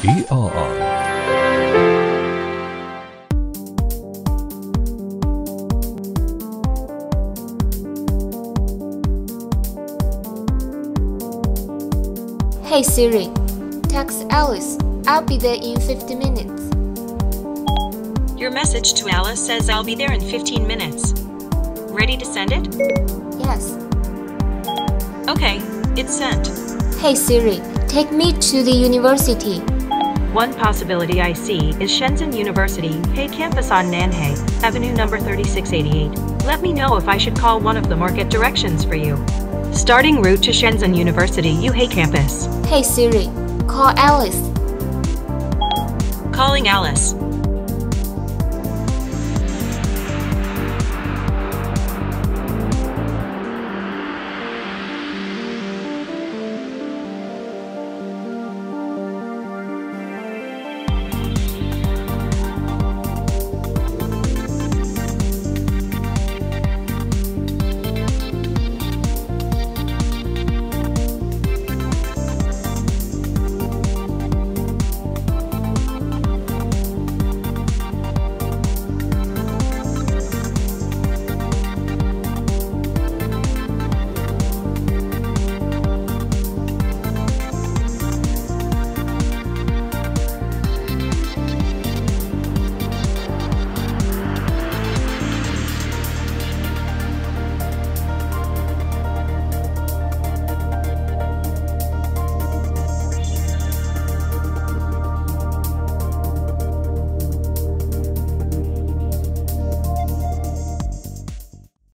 ARR. Hey Siri, text Alice. I'll be there in 50 minutes. Your message to Alice says I'll be there in 15 minutes. Ready to send it? Yes. Okay, it's sent. Hey Siri, take me to the university. One possibility I see is Shenzhen University, Hey campus on Nanhai, Avenue number 3688. Let me know if I should call one of them or get directions for you. Starting route to Shenzhen University, Hey campus. Hey Siri, call Alice. Calling Alice.